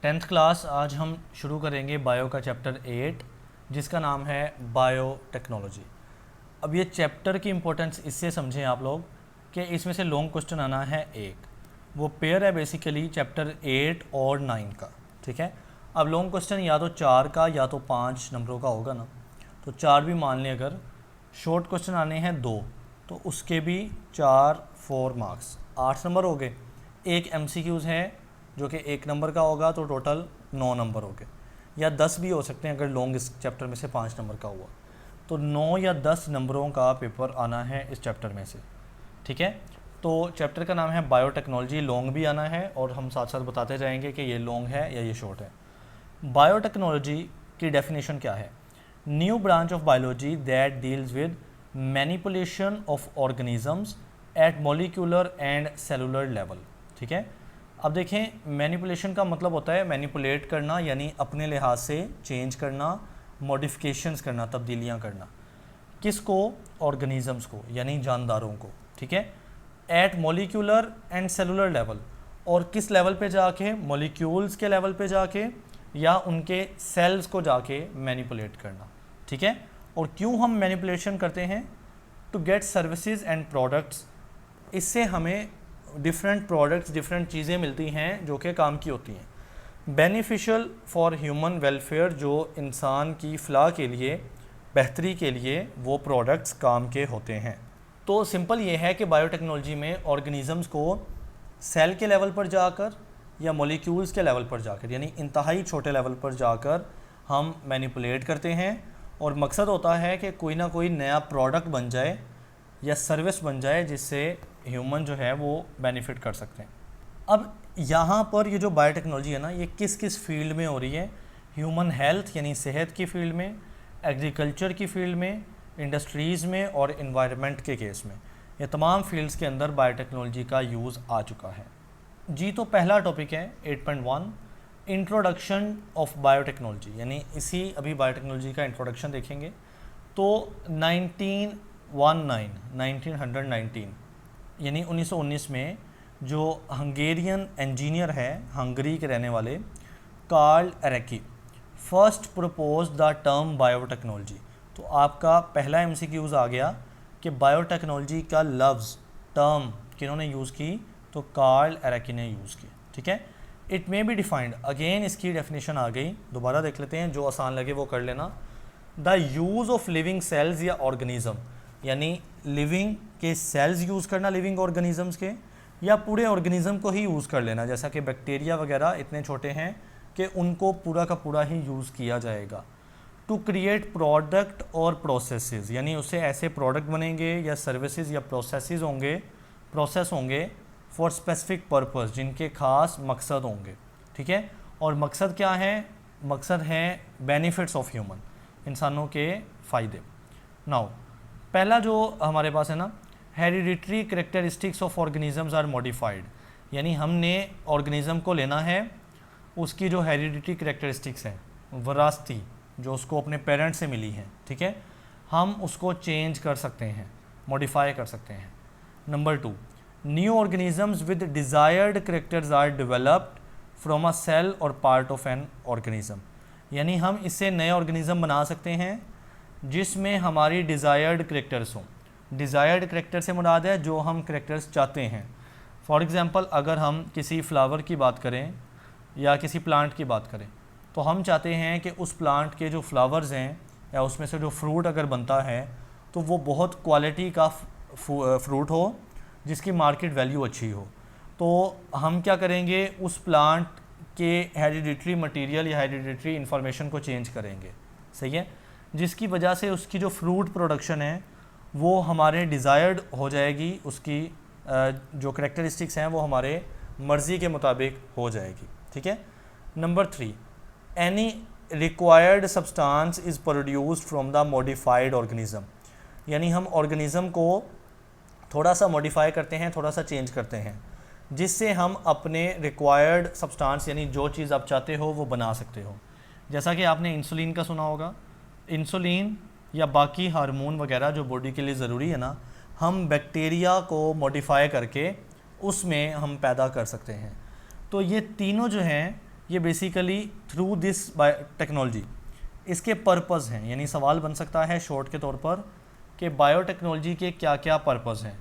10th class आज हम शुरू करेंगे बायो का चैप्टर 8 जिसका नाम है बायोटेक्नोलॉजी। अब ये चैप्टर की इम्पोर्टेंस इससे समझें आप लोग कि इसमें से लॉन्ग क्वेश्चन आना है एक, वो पेयर है बेसिकली चैप्टर 8 और 9 का। ठीक है, अब लॉन्ग क्वेश्चन या तो 4 का या तो 5 नंबरों का होगा ना, तो 4 भी मान लें। अगर शॉर्ट क्वेश्चन आने हैं 2 तो उसके भी 4 मार्क्स, 8 नंबर हो गए। एक MCQs है जो कि 1 नंबर का होगा, तो टोटल 9 नंबर हो गए, या 10 भी हो सकते हैं अगर लॉन्ग इस चैप्टर में से 5 नंबर का हुआ, तो 9 या 10 नंबरों का पेपर आना है इस चैप्टर में से। ठीक है, तो चैप्टर का नाम है बायोटेक्नोलॉजी। लॉन्ग भी आना है और हम साथ साथ बताते जाएंगे कि ये लॉन्ग है या ये शॉर्ट है। बायोटेक्नोलॉजी की डेफिनेशन क्या है? New branch of biology that deals with manipulation of organisms at molecular and cellular level. ठीक है, अब देखें, मैनिपुलेशन का मतलब होता है मैनिपुलेट करना, यानी अपने लिहाज से चेंज करना, मॉडिफिकेशंस करना, तब्दीलियां करना। किसको? ऑर्गेनिजम्स को, यानी जानदारों को। ठीक है, at molecular and cellular level, और किस लेवल पे जाके? मॉलिक्यूल्स के लेवल पे जाके या उनके सेल्स को जाके मैनिपुलेट करना। ठीक है, और क्यों हम मैनिपुलेशन करते हैं? To get services and products. इससे हमें डिफरेंट प्रोडक्ट्स, डिफरेंट चीज़ें मिलती हैं जो कि काम की होती हैं। बेनिफिशियल फॉर ह्यूमन वेलफेयर, जो इंसान की फ़लाह के लिए, बेहतरी के लिए वो प्रोडक्ट्स काम के होते हैं। तो सिंपल ये है कि बायोटेक्नोलॉजी में ऑर्गेनिजम्स को सेल के लेवल पर जाकर या मॉलिक्यूल्स के लेवल पर जाकर, यानी इंतहाई छोटे लेवल पर जाकर हम मैनिपुलेट करते हैं, और मकसद होता है कि कोई ना कोई नया प्रोडक्ट बन जाए या सर्विस बन जाए जिससे ह्यूमन जो है वो बेनिफिट कर सकते हैं। अब यहाँ पर ये जो बायोटेक्नोलॉजी है ना, ये किस किस फील्ड में हो रही है? ह्यूमन हेल्थ यानी सेहत की फील्ड में, एग्रीकल्चर की फील्ड में, इंडस्ट्रीज़ में और इन्वायरमेंट के केस में, ये तमाम फील्ड्स के अंदर बायोटेक्नोलॉजी का यूज़ आ चुका है जी। तो पहला टॉपिक है 8.1 इंट्रोडक्शन ऑफ बायोटेक्नोलॉजी, यानी इसी अभी बायोटेक्नोलॉजी का इंट्रोडक्शन देखेंगे। तो 1919 यानी 1919 में जो हंगेरियन इंजीनियर है, हंगरी के रहने वाले Karl Ereky, first propose the term biotechnology. तो आपका पहला MCQs आ गया कि बायोटेक्नोलॉजी का लफ्ज़, टर्म किन्होंने यूज़ की? तो कार्ल एरेकी ने यूज़ की। ठीक है, it may be defined, again इसकी डेफिनेशन आ गई, दोबारा देख लेते हैं, जो आसान लगे वो कर लेना। The use of living cells या ऑर्गेनिज्म, यानी लिविंग के सेल्स यूज़ करना, लिविंग ऑर्गेनिजम्स के, या पूरे ऑर्गेनिज्म को ही यूज़ कर लेना, जैसा कि बैक्टीरिया वगैरह इतने छोटे हैं कि उनको पूरा का पूरा ही यूज़ किया जाएगा। टू क्रिएट प्रोडक्ट और प्रोसेसेस, यानी उससे ऐसे प्रोडक्ट बनेंगे या सर्विसेज या प्रोसेस होंगे फॉर स्पेसिफिक पर्पस, जिनके खास मकसद होंगे। ठीक है, और मकसद क्या है? मकसद है बेनिफिट्स ऑफ ह्यूमन, इंसानों के फ़ायदे। नाउ पहला जो हमारे पास है ना, hereditary characteristics of organisms are modified, यानी हमने ऑर्गेनिज्म को लेना है, उसकी जो हेरिडिटरी करेक्टरिस्टिक्स हैं, वरासती जो उसको अपने पेरेंट्स से मिली हैं, ठीक है, हम उसको चेंज कर सकते हैं, मॉडिफाई कर सकते हैं। Number 2, new organisms with desired characters are developed from a cell or part of an organism, यानी हम इससे नए ऑर्गेनिज्म बना सकते हैं जिसमें हमारी डिज़ायर्ड करेक्टर्स हों। डिज़ायर्ड करेक्टर से मुराद है जो हम करेक्टर्स चाहते हैं। फॉर एग्ज़ाम्पल, अगर हम किसी फ्लावर की बात करें या किसी प्लांट की बात करें, तो हम चाहते हैं कि उस प्लांट के जो फ्लावर्स हैं या उसमें से जो फ्रूट अगर बनता है तो वो बहुत क्वालिटी का फ्रूट हो, जिसकी मार्केट वैल्यू अच्छी हो। तो हम क्या करेंगे? उस प्लांट के हेरिडिटरी मटेरियल या हेरिडिटरी इंफॉर्मेशन को चेंज करेंगे, सही है, जिसकी वजह से उसकी जो फ्रूट प्रोडक्शन है वो हमारे डिज़ायर्ड हो जाएगी, उसकी जो करेक्टरिस्टिक्स हैं वो हमारे मर्ज़ी के मुताबिक हो जाएगी। ठीक है। Number 3, any required substance is produced from the modified organism, यानी हम ऑर्गेनिज्म को थोड़ा सा मॉडिफाई करते हैं, थोड़ा सा चेंज करते हैं, जिससे हम अपने रिक्वायर्ड सब्सटेंस यानी जो चीज़ आप चाहते हो वो बना सकते हो। जैसा कि आपने इंसुलिन का सुना होगा, इंसुलिन या बाकी हार्मोन वगैरह जो बॉडी के लिए ज़रूरी है ना, हम बैक्टीरिया को मॉडिफाई करके उसमें हम पैदा कर सकते हैं। तो ये तीनों जो हैं ये बेसिकली थ्रू दिस बायोटेक्नोलॉजी इसके पर्पस हैं, यानी सवाल बन सकता है शॉर्ट के तौर पर कि बायोटेक्नोलॉजी के क्या क्या पर्पस हैं।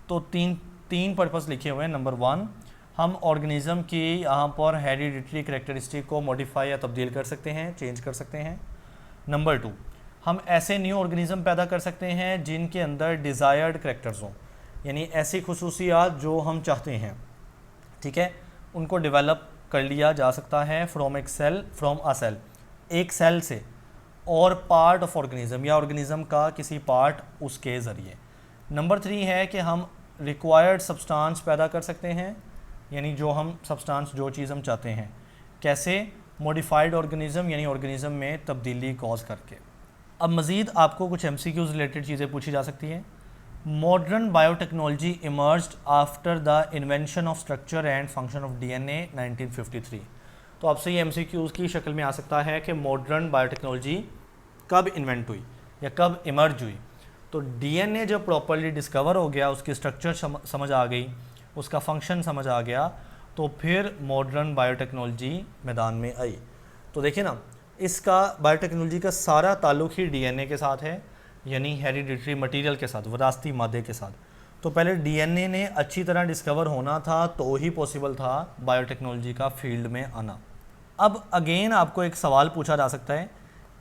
तो तीन पर्पस लिखे हुए हैं। नंबर 1, हम ऑर्गेनिज्म की यहाँ पर हेरिडिटरी कैरेक्टरिस्टिक को मॉडिफाई या तब्दील कर सकते हैं, चेंज कर सकते हैं। नंबर 2, हम ऐसे न्यू ऑर्गेनिज्म पैदा कर सकते हैं जिनके अंदर डिज़ायर्ड कैरेक्टर्स हों, यानी ऐसी खुसूसियात जो हम चाहते हैं, ठीक है, उनको डेवलप कर लिया जा सकता है फ्रॉम अ सेल, एक सेल से, और पार्ट ऑफ ऑर्गेनिज्म या ऑर्गेनिज्म का किसी पार्ट उसके ज़रिए। नंबर 3 है कि हम रिक्वायर्ड सब्सटेंस पैदा कर सकते हैं, यानी जो हम सब्सटेंस, जो चीज़ हम चाहते हैं, कैसे? मॉडिफाइड ऑर्गेनिज्म, यानी ऑर्गेनिज्म में तब्दीली कॉज करके। अब मज़ीद आपको कुछ MCQs रिलेटेड चीज़ें पूछी जा सकती हैं। Modern biotechnology emerged after the invention of structure and function of DNA 1953। तो आपसे ये MCQs की शक्ल में आ सकता है कि मॉडर्न बायोटेक्नोलॉजी कब इन्वेंट हुई या कब इमर्ज हुई। तो DNA जब प्रॉपरली डिस्कवर हो गया, उसकी स्ट्रक्चर समझ आ गई, उसका फंक्शन समझ आ गया, तो फिर मॉडर्न बायोटेक्नोलॉजी मैदान में आई। तो देखिए ना, इसका बायोटेक्नोलॉजी का सारा ताल्लुक ही DNA के साथ है, यानी हेरिडिटरी मटेरियल के साथ, विरासती मादे के साथ। तो पहले DNA ने अच्छी तरह डिस्कवर होना था तो ही पॉसिबल था बायोटेक्नोलॉजी का फील्ड में आना। अब अगेन आपको एक सवाल पूछा जा सकता है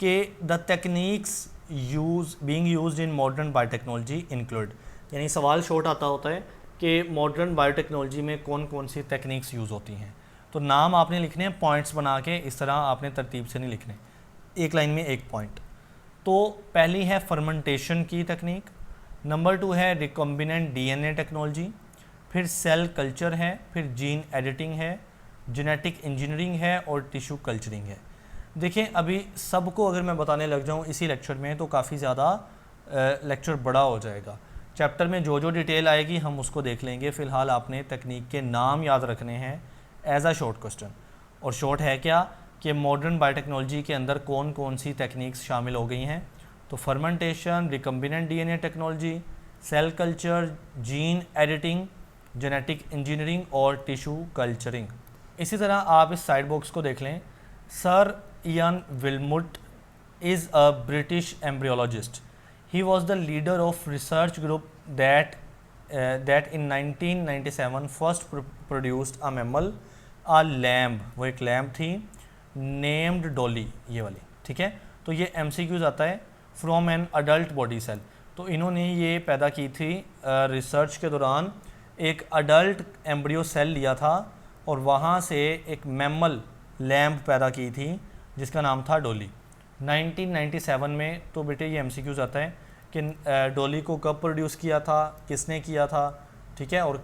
कि the techniques being used in modern biotechnology include, यानी सवाल शॉर्ट आता होता है कि मॉडर्न बायोटेक्नोलॉजी में कौन कौन सी टेक्निक्स यूज़ होती हैं। तो नाम आपने लिखने हैं पॉइंट्स बना के, इस तरह आपने तरतीब से नहीं लिखने, एक लाइन में एक पॉइंट। तो पहली है फर्मेंटेशन की टेक्निक, नंबर 2 है रिकॉम्बिनेंट DNA टेक्नोलॉजी, फिर सेल कल्चर है, फिर जीन एडिटिंग है, जेनेटिक इंजीनियरिंग है और टिश्यू कल्चरिंग है। देखिए अभी सबको अगर मैं बताने लग जाऊं इसी लेक्चर में तो काफ़ी ज़्यादा लेक्चर बड़ा हो जाएगा। चैप्टर में जो जो डिटेल आएगी हम उसको देख लेंगे। फ़िलहाल आपने तकनीक के नाम याद रखने हैं एज अ शॉर्ट क्वेश्चन। और शॉर्ट है क्या कि मॉडर्न बायोटेक्नोलॉजी के अंदर कौन कौन सी टेक्निक्स शामिल हो गई हैं। तो fermentation, recombinant DNA technology, cell culture, gene editing, genetic engineering और टिश्यू कल्चरिंग। इसी तरह आप इस साइड बॉक्स को देख लें। Sir Ian Wilmut is a British embryologist. He was the leader of research group that in 1997 first produced a mammal, a lamb, वो एक लैम्ब थी, named Dolly, ये वाली, ठीक है। तो ये MCQs आता है from an adult body cell. तो इन्होंने ये पैदा की थी रिसर्च के दौरान, एक अडल्ट एम्ब्रियो सेल लिया था और वहाँ से एक मैमल लैम्ब पैदा की थी जिसका नाम था डोली 1997 में। तो बेटे ये MCQs आता है कि डोली को कब प्रोड्यूस किया था, किसने किया था, ठीक है, और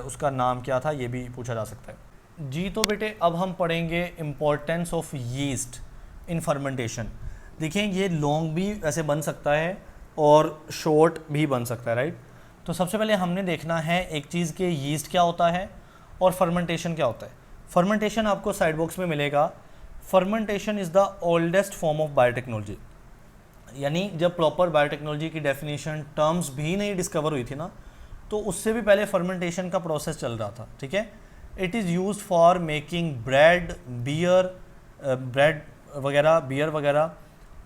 उसका नाम क्या था, ये भी पूछा जा सकता है जी। तो बेटे अब हम पढ़ेंगे importance of yeast in fermentation. देखिए ये लॉन्ग भी ऐसे बन सकता है और शॉर्ट भी बन सकता है, राइट। तो सबसे पहले हमने देखना है एक चीज़ के यीस्ट क्या होता है और फर्मेंटेशन क्या होता है। फर्मेंटेशन आपको साइड बॉक्स में मिलेगा। Fermentation is the oldest form of biotechnology, यानी जब प्रॉपर बायोटेक्नोलॉजी की डेफिनेशन टर्म्स भी नहीं डिस्कवर हुई थी ना, तो उससे भी पहले फर्मेंटेशन का प्रोसेस चल रहा था, ठीक है। It is used for making bread, beer वगैरह,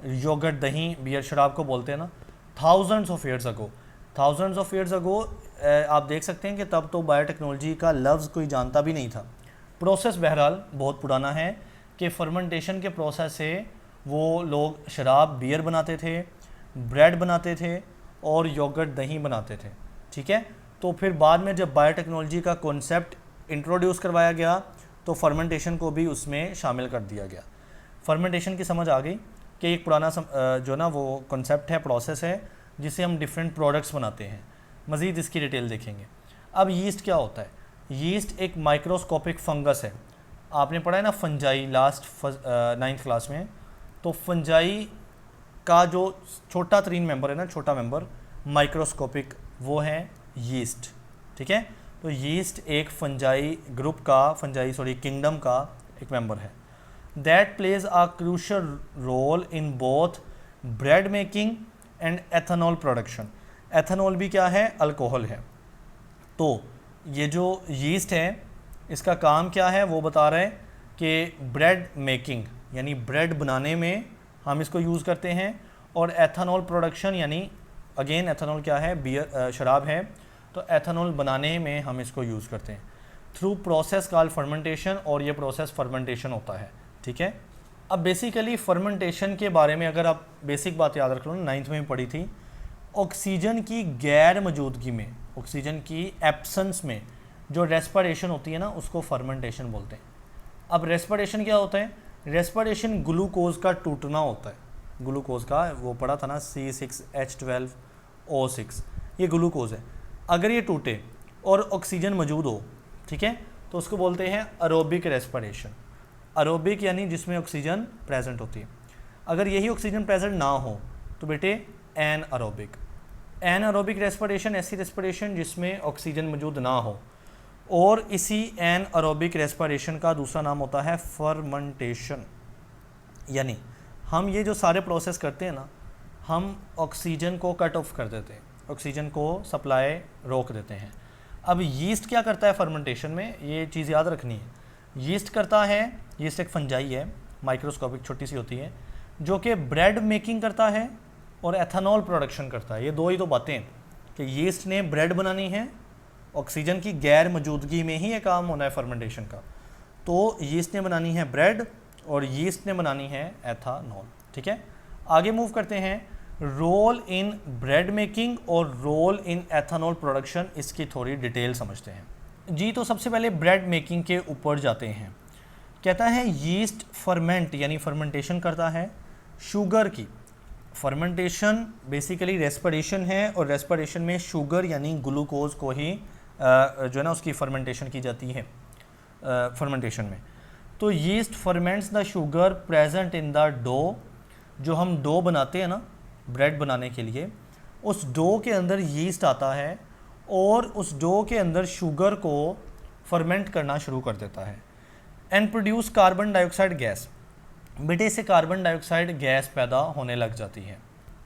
योगर्ट, दही, बियर शराब को बोलते हैं ना। थाउजेंड्स ऑफ ईयर्स अगो आप देख सकते हैं कि तब तो बायोटेक्नोलॉजी का लफ्ज़ कोई जानता भी नहीं था। प्रोसेस बहरहाल बहुत पुराना है कि फर्मेंटेशन के प्रोसेस से वो लोग शराब, बियर बनाते थे, ब्रेड बनाते थे और योगर्ट, दही बनाते थे, ठीक है। तो फिर बाद में जब बायोटेक्नोलॉजी का कॉन्सेप्ट इंट्रोड्यूस करवाया गया तो फर्मेंटेशन को भी उसमें शामिल कर दिया गया। फर्मेंटेशन की समझ आ गई कि एक पुराना जो ना वो कॉन्सेप्ट है, प्रोसेस है जिससे हम डिफरेंट प्रोडक्ट्स बनाते हैं। मज़ीद इसकी डिटेल देखेंगे। अब यीस्ट क्या होता है। यीस्ट एक माइक्रोस्कोपिक फंगस है। आपने पढ़ा है ना फंजाई लास्ट 9th क्लास में। तो फंजाई का जो छोटा तरीन मेंबर है ना, छोटा मेंबर माइक्रोस्कोपिक, वो है यीस्ट, ठीक है। तो यीस्ट एक फंजाई किंगडम का एक मेंबर है। That plays a crucial role in both bread making and ethanol production. Ethanol भी क्या है, अल्कोहल है। तो ये जो यीस्ट है इसका काम क्या है वो बता रहे हैं कि ब्रेड मेकिंग यानी ब्रेड बनाने में हम इसको यूज़ करते हैं, और एथेनॉल प्रोडक्शन यानी अगेन एथेनॉल क्या है, बियर शराब है, तो एथेनॉल बनाने में हम इसको यूज़ करते हैं थ्रू प्रोसेस कॉल्ड फर्मेंटेशन, और ये प्रोसेस फर्मेंटेशन होता है। ठीक है, अब बेसिकली फर्मेंटेशन के बारे में अगर आप बेसिक बात याद रख लो, 9th में पढ़ी थी, ऑक्सीजन की गैर मौजूदगी में, ऑक्सीजन की एब्सेंस में जो रेस्पिरेशन होती है ना, उसको फर्मेंटेशन बोलते हैं। अब रेस्पिरेशन क्या होता है, रेस्पिरेशन ग्लूकोज का टूटना होता है, ग्लूकोज का वो पढ़ा था ना C6H12O6, ये ग्लूकोज है, अगर ये टूटे और ऑक्सीजन मौजूद हो, ठीक है, तो उसको बोलते हैं एरोबिक रेस्पिरेशन। एरोबिक यानी जिसमें ऑक्सीजन प्रेजेंट होती है। अगर यही ऑक्सीजन प्रेजेंट ना हो तो बेटे एनएरोबिक। एनएरोबिक रेस्पिरेशन ऐसी रेस्पिरेशन जिसमें ऑक्सीजन मौजूद ना हो, और इसी एनएरोबिक रेस्पिरेशन का दूसरा नाम होता है फर्मेंटेशन। यानी हम ये जो सारे प्रोसेस करते हैं ना, हम ऑक्सीजन को कट ऑफ कर देते हैं, ऑक्सीजन को सप्लाई रोक देते हैं। अब यीस्ट क्या करता है फर्मेंटेशन में, ये चीज़ याद रखनी है। यीस्ट करता है, यीस्ट एक फंजाई है, माइक्रोस्कोपिक छोटी सी होती है, जो कि ब्रेड मेकिंग करता है और एथेनॉल प्रोडक्शन करता है। ये दो ही तो बातें हैं कि यीस्ट ने ब्रेड बनानी है, ऑक्सीजन की गैर मौजूदगी में ही ये काम होना है फर्मेंटेशन का। तो यीस्ट ने बनानी है ब्रेड और यीस्ट ने बनानी है एथेनॉल। ठीक है, आगे मूव करते हैं। रोल इन ब्रेड मेकिंग और रोल इन एथेनॉल प्रोडक्शन, इसकी थोड़ी डिटेल समझते हैं जी। तो सबसे पहले ब्रेड मेकिंग के ऊपर जाते हैं। कहता है यीस्ट फर्मेंट यानी फर्मेंटेशन करता है शुगर की। फर्मेंटेशन बेसिकली रेस्पिरेशन है, और रेस्पिरेशन में शुगर यानी ग्लूकोज को ही जो है ना उसकी फर्मेंटेशन की जाती है फर्मेंटेशन में। तो yeast ferments the sugar present in the dough. जो हम डो बनाते हैं ना ब्रेड बनाने के लिए, उस डो के अंदर यीस्ट आता है और उस डो के अंदर शुगर को फर्मेंट करना शुरू कर देता है and produce carbon dioxide gas. बेटे से कार्बन डाइऑक्साइड गैस पैदा होने लग जाती है।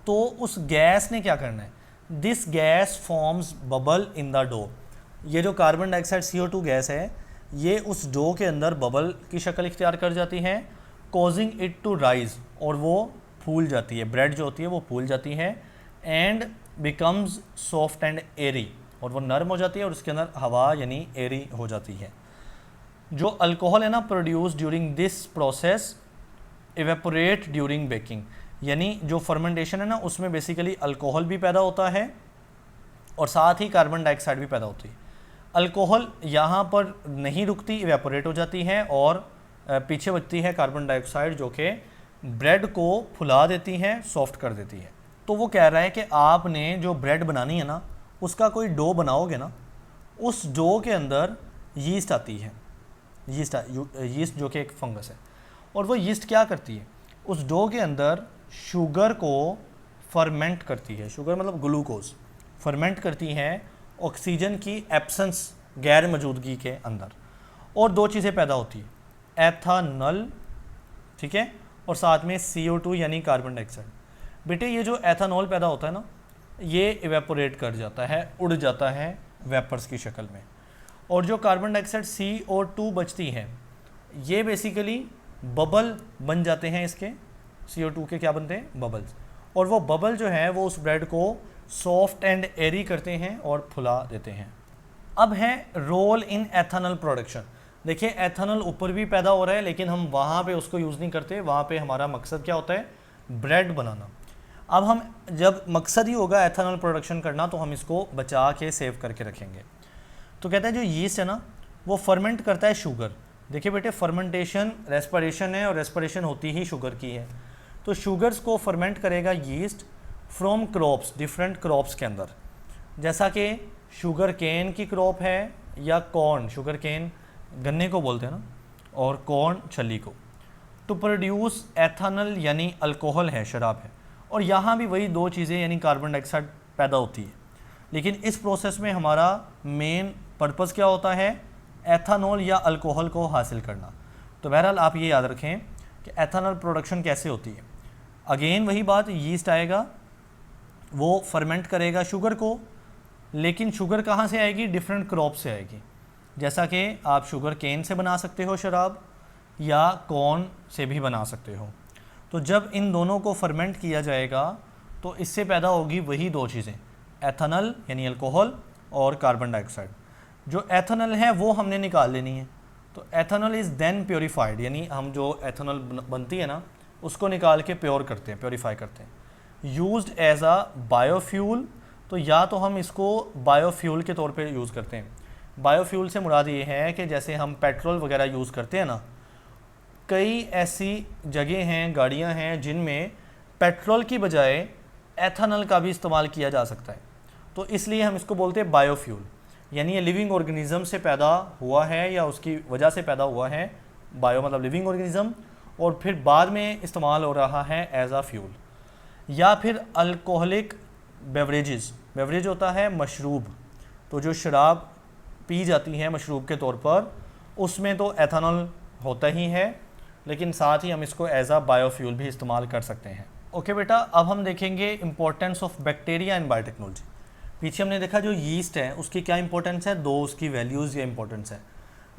तो उस गैस ने क्या करना है, this gas forms bubble in the dough. ये जो कार्बन डाइऑक्साइड CO2 गैस है, ये उस डो के अंदर बबल की शक्ल इख्तियार कर जाती है, कॉजिंग इट टू राइज, और वो फूल जाती है, ब्रेड जो होती है वो फूल जाती है, एंड बिकम्स सॉफ्ट एंड एरी, और वो नरम हो जाती है और उसके अंदर हवा यानी एरी हो जाती है। जो अल्कोहल है ना produce during this process evaporate during baking, यानी जो फर्मेंटेशन है ना उसमें बेसिकली अल्कोहल भी पैदा होता है और साथ ही कार्बन डाइऑक्साइड भी पैदा होती है। अल्कोहल यहाँ पर नहीं रुकती, इवेपोरेट हो जाती है, और पीछे बचती है कार्बन डाइऑक्साइड जो कि ब्रेड को फुला देती है, सॉफ्ट कर देती है। तो वो कह रहा है कि आपने जो ब्रेड बनानी है ना, उसका कोई डो बनाओगे ना, उस डो के अंदर यीस्ट आती है, यीस्ट जो कि एक फंगस है, और वो यीस्ट क्या करती है, उस डो के अंदर शुगर को फर्मेंट करती है। शुगर मतलब ग्लूकोज, फर्मेंट करती है ऑक्सीजन की एब्सेंस, गैर मौजूदगी के अंदर, और दो चीज़ें पैदा होती है, एथेनॉल, ठीक है, और साथ में CO2 यानी कार्बन डाइऑक्साइड। बेटे ये जो एथेनॉल पैदा होता है ना, ये इवेपोरेट कर जाता है, उड़ जाता है वेपर्स की शक्ल में, और जो कार्बन डाइऑक्साइड CO2 बचती है, ये बेसिकली बबल बन जाते हैं। इसके CO2 के क्या बनते हैं, बबल्स, और वो बबल जो है वो उस ब्रेड को सॉफ्ट एंड एरी करते हैं और फुला देते हैं। अब है रोल इन एथेनॉल प्रोडक्शन। देखिए एथेनॉल ऊपर भी पैदा हो रहा है, लेकिन हम वहाँ पे उसको यूज़ नहीं करते, वहाँ पे हमारा मकसद क्या होता है, ब्रेड बनाना। अब हम जब मकसद ही होगा एथेनॉल प्रोडक्शन करना, तो हम इसको बचा के सेव करके रखेंगे। तो कहते हैं जो यीस्ट है ना, वो फर्मेंट करता है शुगर। देखिए बेटे फर्मेंटेशन रेस्पिरेशन है, और रेस्पिरेशन होती ही शुगर की है। तो शुगर्स को फर्मेंट करेगा yeast from crops, different crops के अंदर, जैसा कि शुगर केन की क्रॉप है, या कॉर्न, शुगर केन गन्ने को बोलते हैं ना, और कॉर्न छली को, टू प्रोड्यूस एथेनॉल यानी अल्कोहल है, शराब है। और यहाँ भी वही दो चीज़ें यानी कार्बन डाइऑक्साइड पैदा होती है, लेकिन इस प्रोसेस में हमारा मेन पर्पस क्या होता है, एथेनॉल या अल्कोहल को हासिल करना। तो बहरहाल आप ये याद रखें कि एथेनॉल प्रोडक्शन कैसे होती है। अगेन वही बात, यीस्ट आएगा, वो फर्मेंट करेगा शुगर को, लेकिन शुगर कहाँ से आएगी, डिफरेंट क्रॉप से आएगी। जैसा कि आप शुगर केन से बना सकते हो शराब, या कॉर्न से भी बना सकते हो। तो जब इन दोनों को फर्मेंट किया जाएगा तो इससे पैदा होगी वही दो चीज़ें, एथेनॉल यानी अल्कोहल और कार्बन डाइऑक्साइड। जो एथेनॉल है वो हमने निकाल लेनी है, तो एथेनॉल इज़ देन प्योरीफाइड, यानी हम जो एथेनॉल बनती है ना उसको निकाल के प्योर करते हैं, प्योरीफाई करते हैं। यूज्ड एज अ बायोफ्यूल, तो या तो हम इसको बायोफ्यूल के तौर पे यूज़ करते हैं। बायोफ्यूल से मुराद ये है कि जैसे हम पेट्रोल वगैरह यूज़ करते हैं ना, कई ऐसी जगह हैं, गाड़ियां हैं जिनमें पेट्रोल की बजाय एथेनॉल का भी इस्तेमाल किया जा सकता है, तो इसलिए हम इसको बोलते हैं बायोफ्यूल। यानी ये लिविंग ऑर्गेनिज्म से पैदा हुआ है या उसकी वजह से पैदा हुआ है, बायो मतलब लिविंग ऑर्गेनिज्म, और फिर बाद में इस्तेमाल हो रहा है एज आ फ्यूल। या फिर अल्कोहलिक बेवरेजेस, बेवरेज होता है मशरूब, तो जो शराब पी जाती है मशरूब के तौर पर, उसमें तो एथेनॉल होता ही है, लेकिन साथ ही हम इसको एज आ बायोफ्यूल भी इस्तेमाल कर सकते हैं। ओके बेटा, अब हम देखेंगे importance of bacteria in biotechnology. पीछे हमने देखा जो यीस्ट है उसकी क्या इंपॉर्टेंस है, दो उसकी वैल्यूज़ या इंपॉर्टेंस है।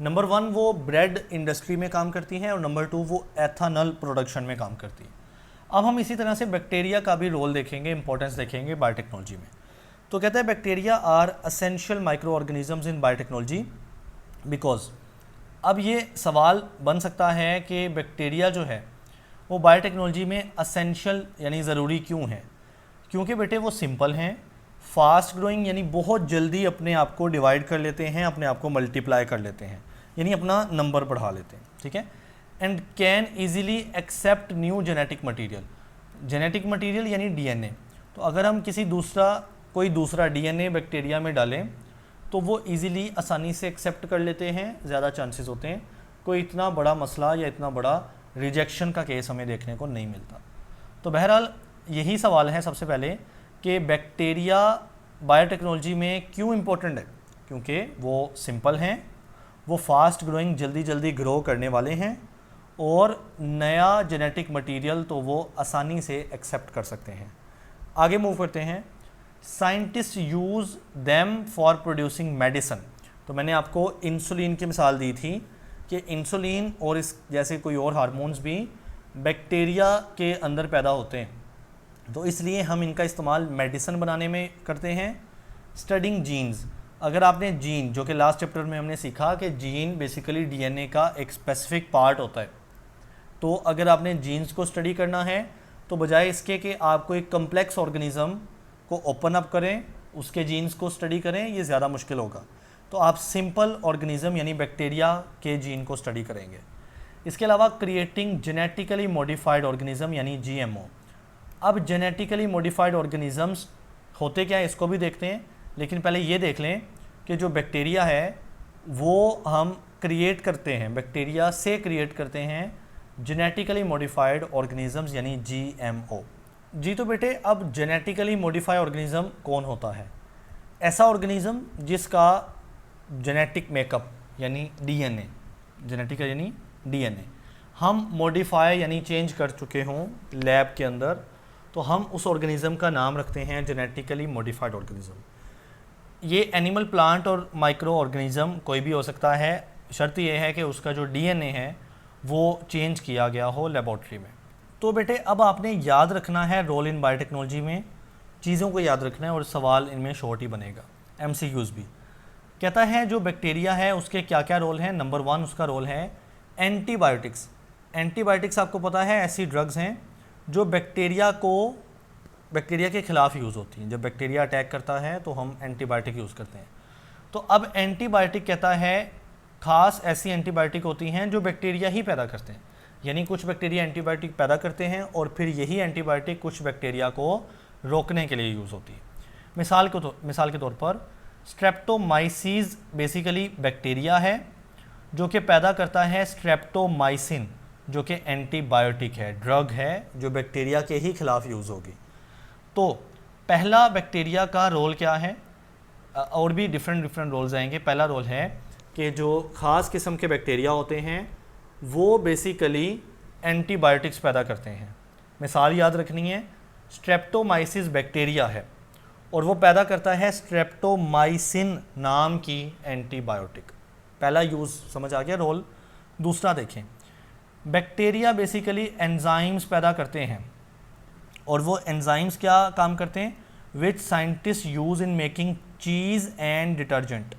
नंबर 1 वो ब्रेड इंडस्ट्री में काम करती है और नंबर 2 वो एथेनॉल प्रोडक्शन में काम करती है। अब हम इसी तरह से बैक्टीरिया का भी रोल देखेंगे, इंपॉर्टेंस देखेंगे बायोटेक्नोलॉजी में। तो कहते हैं bacteria are essential micro organisms in biotechnology because, अब ये सवाल बन सकता है कि बैक्टीरिया जो है वो बायोटेक्नोलॉजी में असेंशियल यानी ज़रूरी क्यों है। क्योंकि बेटे वो सिंपल हैं, फास्ट ग्रोइंग यानी बहुत जल्दी अपने आप को डिवाइड कर लेते हैं, अपने आप को मल्टीप्लाई कर लेते हैं, यानी अपना नंबर बढ़ा लेते हैं, ठीक है। And can easily accept new genetic material, genetic material यानी डीएनए। तो अगर हम कोई दूसरा डीएनए बैक्टीरिया में डालें तो वो इजीली आसानी से एक्सेप्ट कर लेते हैं, ज़्यादा चांसेस होते हैं, कोई इतना बड़ा मसला या इतना बड़ा रिजेक्शन का केस हमें देखने को नहीं मिलता। तो बहरहाल यही सवाल है सबसे पहले कि बैक्टीरिया बायोटेक्नोलॉजी में क्यों इम्पोर्टेंट है। क्योंकि वो सिंपल हैं, वो फास्ट ग्रोइंग जल्दी जल्दी ग्रो करने वाले हैं, और नया जेनेटिक मटेरियल तो वो आसानी से एक्सेप्ट कर सकते हैं। आगे मूव करते हैं। Scientist use them for producing medicine. तो मैंने आपको इंसुलिन की मिसाल दी थी कि इंसुलिन और इस जैसे कोई और हार्मोन्स भी बैक्टीरिया के अंदर पैदा होते हैं, तो इसलिए हम इनका इस्तेमाल मेडिसिन बनाने में करते हैं। स्टडिंग जीन्स, अगर आपने जीन, जो कि लास्ट चैप्टर में हमने सीखा कि जीन बेसिकली डीएनए का एक स्पेसिफिक पार्ट होता है, तो अगर आपने जीन्स को स्टडी करना है तो बजाय इसके कि आपको एक कम्प्लेक्स ऑर्गेनिज्म को ओपन अप करें, उसके जीन्स को स्टडी करें, ये ज़्यादा मुश्किल होगा, तो आप सिंपल ऑर्गेनिज्म यानी बैक्टीरिया के जीन को स्टडी करेंगे। इसके अलावा क्रिएटिंग जेनेटिकली मॉडिफाइड ऑर्गेनिज्म यानी जीएमओ। अब जेनेटिकली मॉडिफाइड ऑर्गेनिजम्स होते क्या है इसको भी देखते हैं, लेकिन पहले ये देख लें कि जो बैक्टीरिया है वो हम क्रिएट करते हैं, बैक्टीरिया से क्रिएट करते हैं जेनेटिकली मॉडिफाइड ऑर्गेनिजम्स यानी जीएमओ। जी तो बेटे, अब जेनेटिकली मॉडिफाइड ऑर्गेनिज्म कौन होता है? ऐसा ऑर्गेनिज्म जिसका जेनेटिक मेकअप यानी डीएनए, जेनेटिक यानी डीएनए हम मॉडिफाई यानी चेंज कर चुके हों लैब के अंदर, तो हम उस ऑर्गेनिज्म का नाम रखते हैं जेनेटिकली मॉडिफाइड ऑर्गेनिज्म। ये एनिमल, प्लांट और माइक्रो ऑर्गेनिज्म कोई भी हो सकता है, शर्त यह है कि उसका जो डीएनए है वो चेंज किया गया हो लेबॉर्ट्री में। तो बेटे अब आपने याद रखना है रोल इन बायोटेक्नोलॉजी में, चीज़ों को याद रखना है और सवाल इनमें शॉर्ट ही बनेगा, एमसीक्यूज़ भी। कहता है जो बैक्टीरिया है उसके क्या क्या रोल हैं। नंबर 1 उसका रोल है एंटीबायोटिक्स। एंटीबायोटिक्स आपको पता है ऐसी ड्रग्स हैं जो बैक्टीरिया के ख़िलाफ़ यूज़ होती हैं। जब बैक्टीरिया अटैक करता है तो हम एंटीबायोटिक यूज़ करते हैं। तो अब एंटीबायोटिक कहता है ख़ास ऐसी एंटीबायोटिक होती हैं जो बैक्टीरिया ही पैदा करते हैं, यानी कुछ बैक्टीरिया एंटीबायोटिक पैदा करते हैं और फिर यही एंटीबायोटिक कुछ बैक्टीरिया को रोकने के लिए यूज़ होती है। मिसाल के तौर पर स्ट्रेप्टोमाइसीज बेसिकली बैक्टीरिया है जो कि पैदा करता है स्ट्रेप्टोमाइसिन, जो कि एंटीबायोटिक है, ड्रग है जो बैक्टीरिया के ही खिलाफ यूज़ होगी। तो पहला बैक्टीरिया का रोल क्या है, और भी डिफरेंट रोल्स आएंगे। पहला रोल है कि जो ख़ास किस्म के बैक्टीरिया होते हैं वो बेसिकली एंटीबायोटिक्स पैदा करते हैं। मिसाल याद रखनी है, स्ट्रेप्टोमाइसिस बैक्टीरिया है और वो पैदा करता है स्ट्रेप्टोमाइसिन नाम की एंटीबायोटिक। पहला यूज़ समझ आ गया रोल। दूसरा देखें, बैक्टीरिया बेसिकली एंजाइम्स पैदा करते हैं, और वो एंजाइम्स क्या काम करते हैं, which scientist use in making cheese and detergent.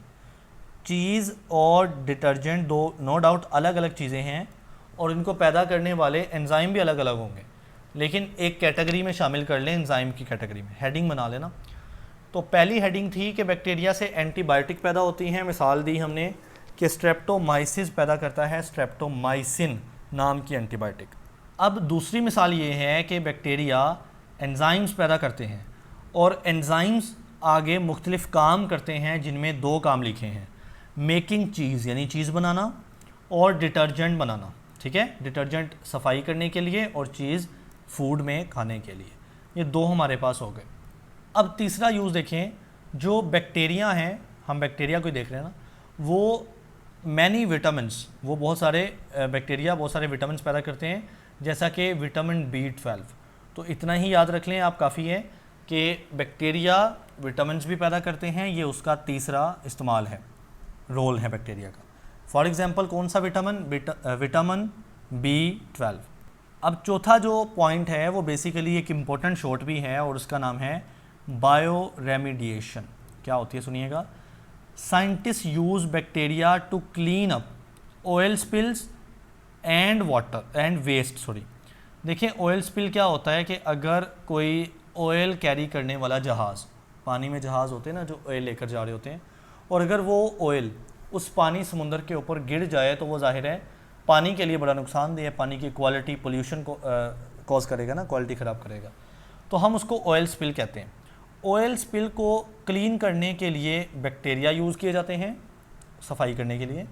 Cheese और डिटर्जेंट दो नो डाउट अलग अलग चीज़ें हैं, और इनको पैदा करने वाले एंजाइम भी अलग अलग होंगे, लेकिन एक कैटेगरी में शामिल कर लें, एंजाइम की कैटेगरी में। हेडिंग बना लेना। तो पहली हेडिंग थी कि बैक्टीरिया से एंटीबायोटिक पैदा होती हैं। मिसाल दी हमने कि स्ट्रेप्टोमाइसिस पैदा करता है स्ट्रेप्टोमाइसिन नाम की एंटीबायोटिक। अब दूसरी मिसाल ये है कि बैक्टीरिया एंजाइम्स पैदा करते हैं, और एंजाइम्स आगे मुख्तलिफ काम करते हैं, जिनमें दो काम लिखे हैं, मेकिंग चीज़ यानी चीज़ बनाना, और डिटर्जेंट बनाना। ठीक है, डिटर्जेंट सफाई करने के लिए और चीज़ फूड में खाने के लिए। ये दो हमारे पास हो गए। अब तीसरा यूज़ देखें, जो बैक्टीरिया हैं, हम बैक्टीरिया को देख रहे हैं ना, वो मैनी विटामिन्स, वो बहुत सारे बैक्टीरिया बहुत सारे विटामिन्स पैदा करते हैं, जैसा कि विटामिन B12। तो इतना ही याद रख लें आप, काफ़ी है कि बैक्टीरिया विटामिन्स भी पैदा करते हैं, ये उसका तीसरा इस्तेमाल है, रोल है बैक्टीरिया का। फॉर एग्जांपल कौन सा विटामिन, विटामिन B12। अब चौथा जो पॉइंट है वो बेसिकली एक इम्पोर्टेंट शॉर्ट भी है, और उसका नाम है बायो रेमिडिएशन। क्या होती है सुनिएगा। Scientist use bacteria to clean up oil spills and water and waste. Sorry, देखिए ऑयल स्पिल क्या होता है कि अगर कोई ऑयल कैरी करने वाला जहाज़, पानी में जहाज़ होते हैं ना जो ऑयल लेकर जा रहे होते हैं, और अगर वो ऑयल उस पानी समुंदर के ऊपर गिर जाए तो वो जाहिर है पानी के लिए बड़ा नुकसानदेह है, पानी की क्वालिटी पोल्यूशन को कॉज करेगा ना, क्वालिटी ख़राब करेगा। तो हम उसको ऑयल स्पिल कहते हैं। ऑयल स्पिल को क्लीन करने के लिए बैक्टीरिया यूज़ किए जाते हैं, सफाई करने के लिए,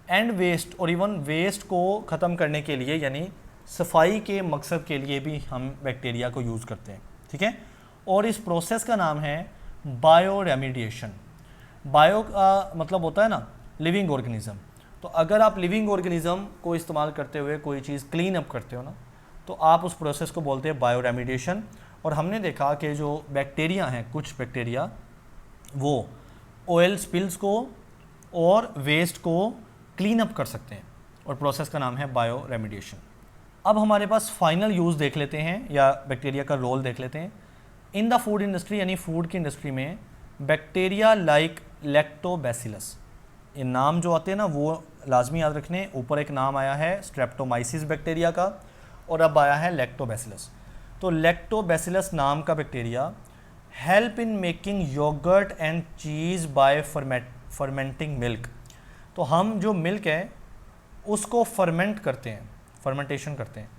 एंड वेस्ट, और इवन वेस्ट को ख़त्म करने के लिए, यानी सफाई के मकसद के लिए भी हम बैक्टीरिया को यूज़ करते हैं। ठीक है, और इस प्रोसेस का नाम है बायो रेमिडिएशन। बायो का मतलब होता है ना लिविंग ऑर्गेनिज़म। तो अगर आप लिविंग ऑर्गेनिज़म को इस्तेमाल करते हुए कोई चीज़ क्लीन अप करते हो ना, तो आप उस प्रोसेस को बोलते हैं बायो रेमिडिएशन। और हमने देखा कि जो बैक्टीरिया हैं, कुछ बैक्टीरिया वो ऑयल स्पिल्स को और वेस्ट को क्लीन अप कर सकते हैं, और प्रोसेस का नाम है बायो रेमिडिएशन। अब हमारे पास फाइनल यूज़ देख लेते हैं, या बैक्टीरिया का रोल देख लेते हैं। इन द फूड इंडस्ट्री, यानी फूड की इंडस्ट्री में, बैक्टीरिया लाइक लैक्टोबैसिलस, ये नाम जो आते हैं ना वो लाजमी याद रखने। ऊपर एक नाम आया है स्ट्रेप्टोमाइसिस बैक्टीरिया का, और अब आया है लैक्टोबैसिलस। तो लैक्टोबैसिलस नाम का bacteria help in making yogurt and cheese by fermenting milk. तो हम जो मिल्क है उसको फर्मेंट करते हैं, फर्मेंटेशन करते हैं,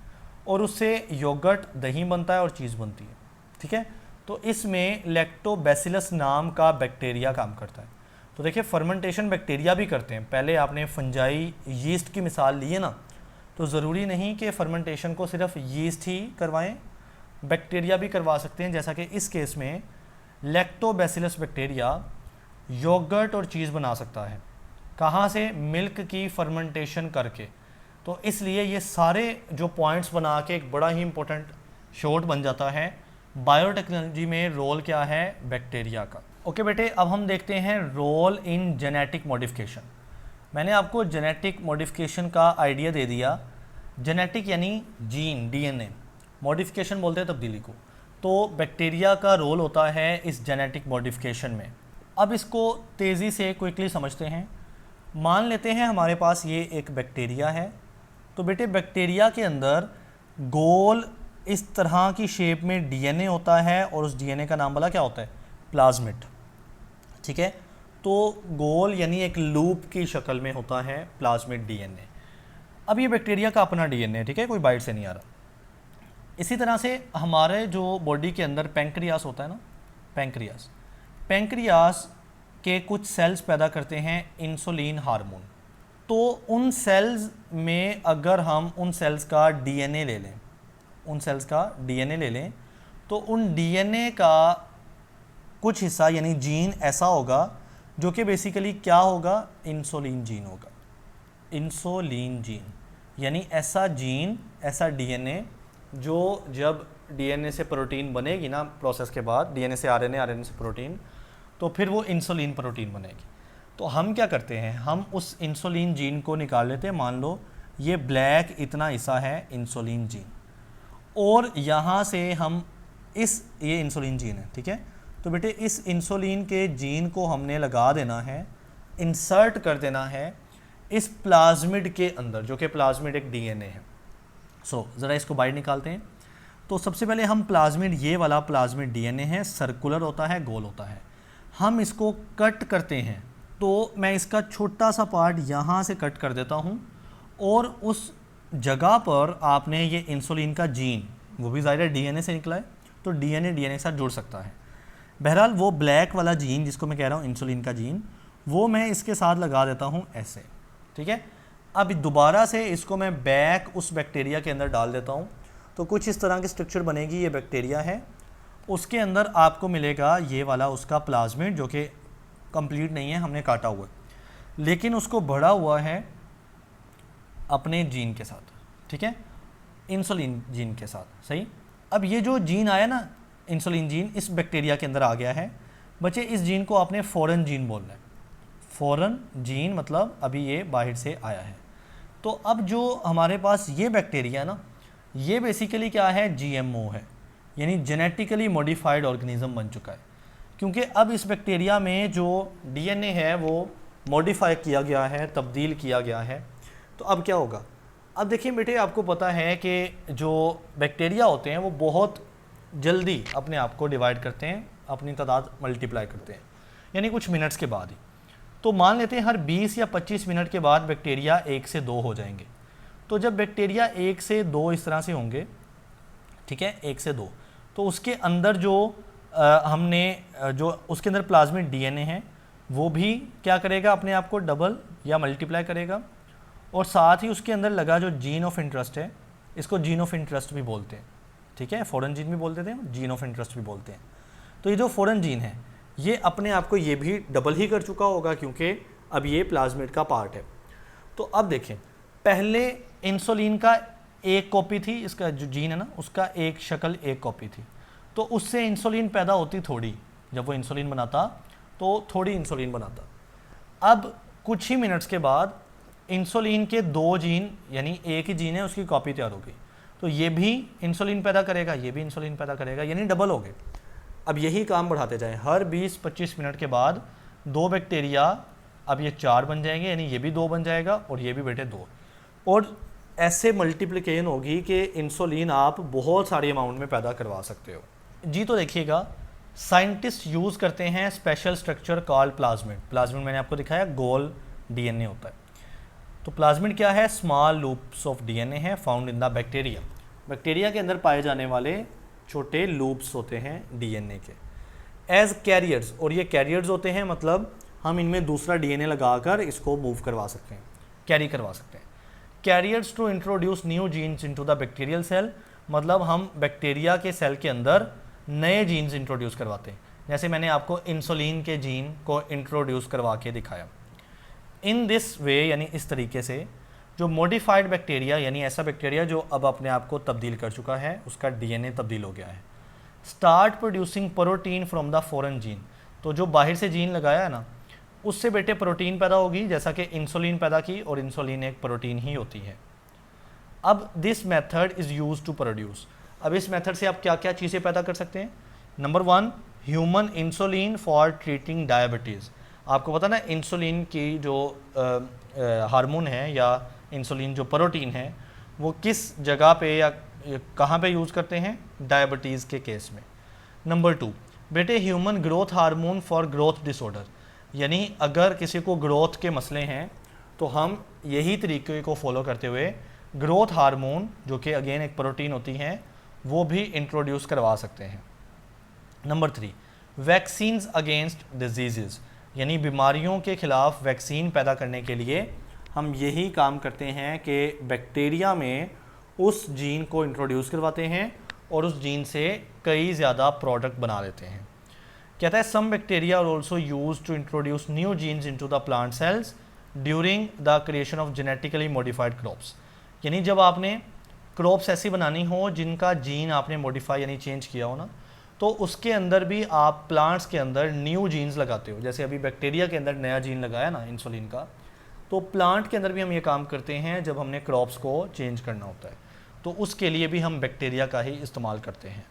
और उससे योगर्ट, दही बनता है और चीज़ बनती है। ठीक है, तो इसमें लैक्टोबैसिलस नाम का बैक्टीरिया काम करता है। तो देखिए फर्मेंटेशन बैक्टीरिया भी करते हैं। पहले आपने फंजाई यीस्ट की मिसाल ली है ना, तो ज़रूरी नहीं कि फर्मेंटेशन को सिर्फ यीस्ट ही करवाएं, बैक्टीरिया भी करवा सकते हैं। जैसा कि इस केस में लैक्टोबैसिलस बैक्टीरिया योगर्ट और चीज़ बना सकता है। कहाँ से? मिल्क की फर्मेंटेशन करके। तो इसलिए ये सारे जो पॉइंट्स बना के एक बड़ा ही इंपॉर्टेंट शॉर्ट बन जाता है। बायोटेक्नोलॉजी में रोल क्या है बैक्टीरिया का। ओके बेटे, अब हम देखते हैं रोल इन जेनेटिक मॉडिफिकेशन। मैंने आपको जेनेटिक मॉडिफिकेशन का आइडिया दे दिया। जेनेटिक यानी जीन, डीएनए, मॉडिफिकेशन बोलते हैं तब्दीली को। तो बैक्टीरिया का रोल होता है इस जेनेटिक मॉडिफिकेशन में। अब इसको तेज़ी से क्विकली समझते हैं। मान लेते हैं हमारे पास ये एक बैक्टीरिया है। तो बेटे बैक्टीरिया के अंदर गोल इस तरह की शेप में डीएनए होता है, और उस डीएनए का नाम वाला क्या होता है? प्लाज्मिड। ठीक है, तो गोल यानी एक लूप की शक्ल में होता है प्लाज्मिड डीएनए। अब ये बैक्टीरिया का अपना डीएनए, ठीक है, कोई बाइट से नहीं आ रहा। इसी तरह से हमारे जो बॉडी के अंदर पैंक्रियास होता है ना, पैंक्रियास के कुछ सेल्स पैदा करते हैं इंसुलिन हार्मोन। तो उन सेल्स में अगर हम उन सेल्स का डीएनए ले लें, तो उन डीएनए का कुछ हिस्सा यानी जीन ऐसा होगा जो कि बेसिकली क्या होगा? इंसुलिन जीन होगा। इंसुलिन जीन यानी ऐसा जीन, ऐसा डीएनए जो जब डीएनए से प्रोटीन बनेगी ना प्रोसेस के बाद, डीएनए से आरएनए, आरएनए से प्रोटीन, तो फिर वो इंसुलिन प्रोटीन बनेगी। तो हम क्या करते हैं, हम उस इंसुलिन जीन को निकाल लेते हैं। मान लो ये ब्लैक इतना हिस्सा है इंसुलिन जीन, और यहाँ से हम ये इंसुलिन जीन है, ठीक है। तो बेटे इस इंसुलिन के जीन को हमने लगा देना है, इंसर्ट कर देना है इस प्लाज्मिड के अंदर, जो कि प्लाज्मिड एक डीएनए है। सो ज़रा इसको बाहर निकालते हैं। तो सबसे पहले हम प्लाज्मिड, ये वाला प्लाज्मिड डीएनए है, सर्कुलर होता है, गोल होता है, हम इसको कट करते हैं। तो मैं इसका छोटा सा पार्ट यहाँ से कट कर देता हूँ, और उस जगह पर आपने ये इंसुलिन का जीन, वो भी ज़ाहिर है डीएनए से निकला है, तो डीएनए के साथ जुड़ सकता है। बहरहाल वो ब्लैक वाला जीन जिसको मैं कह रहा हूँ इंसुलिन का जीन, वो मैं इसके साथ लगा देता हूँ ऐसे, ठीक है। अब दोबारा से इसको मैं बैक उस बैक्टीरिया के अंदर डाल देता हूँ, तो कुछ इस तरह की स्ट्रक्चर बनेगी। ये बैक्टीरिया है, उसके अंदर आपको मिलेगा ये वाला उसका प्लाज्मिड, जो कि कंप्लीट नहीं है, हमने काटा हुआ है, लेकिन उसको भरा हुआ है अपने जीन के साथ, ठीक है, इंसुलिन जीन के साथ, सही। अब ये जो जीन आया ना, इंसुलिन जीन इस बैक्टीरिया के अंदर आ गया है। बच्चे इस जीन को आपने फॉरेन जीन बोलना है। फॉरेन जीन मतलब अभी ये बाहर से आया है। तो अब जो हमारे पास ये बैक्टीरिया ना, ये बेसिकली क्या है, जीएमओ है, यानी जेनेटिकली मॉडिफाइड ऑर्गेनिज्म बन चुका है, क्योंकि अब इस बैक्टीरिया में जो डीएनए है वो मॉडिफाई किया गया है, तब्दील किया गया है। तो अब क्या होगा, अब देखिए बेटे, आपको पता है कि जो बैक्टीरिया होते हैं वो बहुत जल्दी अपने आप को डिवाइड करते हैं, अपनी तादाद मल्टीप्लाई करते हैं, यानी कुछ मिनट्स के बाद ही। तो मान लेते हैं हर 20 या 25 मिनट के बाद बैक्टीरिया 1 से 2 हो जाएंगे। तो जब बैक्टीरिया 1 से 2 इस तरह से होंगे, ठीक है, 1 से 2, तो उसके अंदर जो जो उसके अंदर प्लाज्मिड डीएनए है वो भी क्या करेगा, अपने आप को डबल या मल्टीप्लाई करेगा, और साथ ही उसके अंदर लगा जो जीन ऑफ इंटरेस्ट है, इसको जीन ऑफ इंटरेस्ट भी बोलते हैं, ठीक है, फॉरेन जीन भी बोलते थे, जीन ऑफ इंटरेस्ट भी बोलते हैं। तो ये जो फॉरेन जीन है ये अपने आप को ये भी डबल ही कर चुका होगा, क्योंकि अब ये प्लाज्मिड का पार्ट है। तो अब देखें, पहले इंसुलिन का एक कॉपी थी, इसका जो जीन है ना उसका एक शक्ल एक कॉपी थी, तो उससे इंसुलिन पैदा होती थोड़ी, जब वो इंसुलिन बनाता तो थोड़ी इंसुलिन बनाता। अब कुछ ही मिनट्स के बाद इंसुलिन के 2 जीन, यानी एक ही जीन है उसकी कॉपी तैयार हो गई, तो ये भी इंसुलिन पैदा करेगा, ये भी इंसुलिन पैदा करेगा, यानी डबल हो गए। अब यही काम बढ़ाते जाएं, हर 20-25 मिनट के बाद 2 बैक्टीरिया, अब ये 4 बन जाएंगे, यानी ये भी 2 बन जाएगा और ये भी बेटे 2, और ऐसे मल्टीप्लिकेशन होगी कि इंसुलिन आप बहुत सारी अमाउंट में पैदा करवा सकते हो जी। तो देखिएगा, साइंटिस्ट यूज़ करते हैं special structure called plasmid. Plasmid मैंने आपको दिखाया गोल डीएनए होता है। तो प्लाज्मिड क्या है, स्मॉल लूप्स ऑफ डीएनए है found in the bacteria. Bacteria के अंदर पाए जाने वाले छोटे लूप्स होते हैं डीएनए के, एज कैरियर्स, और ये कैरियर्स होते हैं, मतलब हम इनमें दूसरा डीएनए लगाकर इसको मूव करवा सकते हैं, कैरी करवा सकते हैं। Carriers to introduce new genes into the bacterial cell, मतलब हम बैक्टीरिया के सेल के अंदर नए जीन्स इंट्रोड्यूस करवाते हैं, जैसे मैंने आपको इंसुलिन के जीन को इंट्रोड्यूस करवा के दिखाया। इन दिस वे, यानी इस तरीके से, जो मॉडिफाइड बैक्टीरिया, यानी ऐसा बैक्टीरिया जो अब अपने आप को तब्दील कर चुका है, उसका डीएनए तब्दील हो गया है, start producing protein from the foreign gene. तो जो बाहर से जीन लगाया है ना, उससे बेटे प्रोटीन पैदा होगी, जैसा कि इंसुलिन पैदा की, और इंसुलिन एक प्रोटीन ही होती है। अब this method is use to produce, अब इस मेथड से आप क्या क्या चीज़ें पैदा कर सकते हैं। Number 1, human insulin for treating diabetes. आपको पता ना, इंसुलिन की जो हार्मोन है या इंसुलिन जो प्रोटीन है, वो किस जगह पे या कहाँ पे यूज़ करते हैं, डायबिटीज़ के केस में। नंबर 2, बेटे human growth hormone for growth disorder, यानी अगर किसी को ग्रोथ के मसले हैं तो हम यही तरीके को फॉलो करते हुए ग्रोथ हार्मोन, जो कि अगेन एक प्रोटीन होती हैं, वो भी इंट्रोड्यूस करवा सकते हैं। नंबर 3, वैक्सीन्स अगेंस्ट डिजीज़, यानी बीमारियों के ख़िलाफ़ वैक्सीन पैदा करने के लिए हम यही काम करते हैं कि बैक्टीरिया में उस जीन को इंट्रोड्यूस करवाते हैं और उस जीन से कई ज़्यादा प्रोडक्ट बना लेते हैं। कहता है some bacteria are also use to introduce new genes into the plant cells during the creation of genetically modified crops, यानी जब आपने क्रॉप्स ऐसी बनानी हो जिनका जीन आपने मॉडिफाई यानी चेंज किया हो ना, तो उसके अंदर भी आप प्लांट्स के अंदर न्यू जीन्स लगाते हो। जैसे अभी बैक्टीरिया के अंदर नया जीन लगाया ना इंसुलिन का, तो प्लांट के अंदर भी हम ये काम करते हैं जब हमने क्रॉप्स को चेंज करना होता है, तो उसके लिए भी हम बैक्टीरिया का ही इस्तेमाल करते हैं।